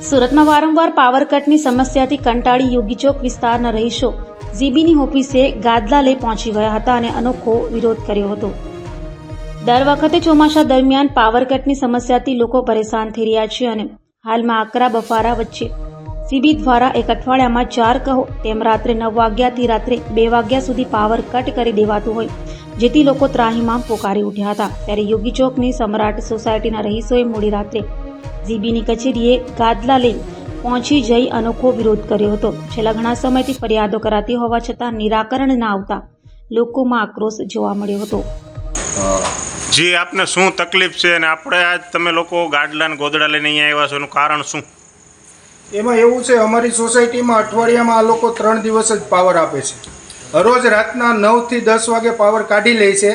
સુરતમાં વારંવાર પાવર કટની સમસ્યાથી કંટાળી યોગી ચોક વિસ્તારના રહીશો જીબીની ઓફિસે ગાદલા લઈ પહોંચી ગયા હતા અને અનોખો વિરોધ કર્યો હતો। દર વખતે ચોમાસા દરમિયાન પાવર કટની સમસ્યાથી લોકો પરેશાન થઈ રહ્યા છે અને હાલમાં આકરા બફારા વચ્ચે સીબી દ્વારા એક અઠવાડિયામાં 4 કહો તેમ રાત્રે 9 વાગ્યાથી રાત્રે 2 વાગ્યા સુધી પાવર કટ કરી દેવાતું હોય, જેથી લોકો ત્રાહિમામ પોકારી ઉઠ્યા હતા। ત્યારે યોગી ચોકની સમ્રાટ સોસાયટીના રહીશોએ મોડી રાત્રે જીબીની કચેરીએ ગાદલા લઈ પહોંચી જઈ અનોખો વિરોધ કર્યો હતો। છેલ્લા ઘણા સમયથી ફરિયાદો કરાતી હોવા છતાં નિરાકરણ ના આવતા લોકોમાં આક્રોશ જોવા મળ્યો હતો। જી, આપને શું તકલીફ છે અને આપણે આજ તમે લોકો ગાદલા ને ગોદડા લઈને અહીંયા આવ્યા છો, એનું કારણ શું? એમાં એવું છે, અમારી સોસાયટીમાં અઠવાડિયામાં આ લોકો 3 દિવસ જ પાવર આપે છે। રોજ રાતના 9 થી 10 વાગે પાવર કાઢી લે છે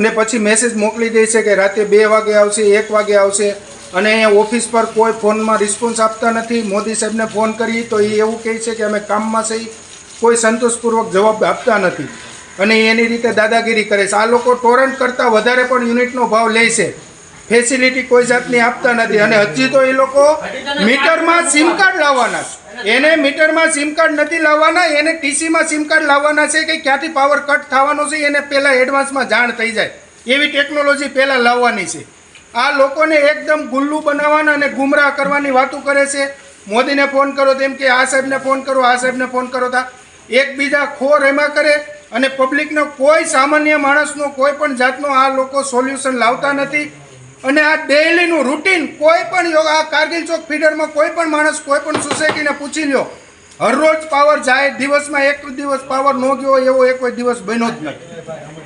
અને પછી મેસેજ મોકલી દે છે કે રાતે 2 વાગે આવશે, 1 વાગે આવશે। અને અહીંયા ઓફિસ પર કોઈ ફોનમાં રિસ્પોન્સ આપતા નથી। મોદી સાહેબને ફોન કરીએ તો એ એવું કહે છે કે અમે કામમાં છીએ, કોઈ સંતોષપૂર્વક જવાબ આપતા નથી અને એની રીતે દાદાગીરી કરે છે। આ લોકો ટોરન્ટ કરતાં વધારે પણ યુનિટનો ભાવ લે છે, ફેસિલિટી કોઈ જાતની આપતા નથી। અને હજી તો એ લોકો મીટરમાં સિમ કાર્ડ લાવવાના છે, એને મીટરમાં સિમ કાર્ડ નથી લાવવાના, એને ટીસીમાં સિમ કાર્ડ લાવવાના છે કે ક્યાંથી પાવર કટ થવાનો છે એને પહેલાં એડવાન્સમાં જાણ થઈ જાય એવી ટેકનોલોજી પહેલાં લાવવાની છે। આ લોકોને એકદમ ગુલ્લુ બનાવવાના અને ગુમરાહ કરવાની વાતો કરે છે। મોદીને ફોન કરો તેમ કે આ સાહેબને ફોન કરો, આ સાહેબને ફોન કરો, તા એકબીજા ખોર એમાં કરે અને પબ્લિકનો કોઈ સામાન્ય માણસનો કોઈ પણ જાતનો આ લોકો સોલ્યુશન લાવતા નથી। અને આ ડેઇલીનું રૂટીન કોઈ પણ આ કારગિલ ચોક ફીડરમાં કોઈ પણ માણસ કોઈ પણ સોસાયટીને પૂછી લ્યો, હરરોજ પાવર જાય, દિવસમાં એક દિવસ પાવર ન ગયો એવો એક દિવસ બન્યો જ નથી।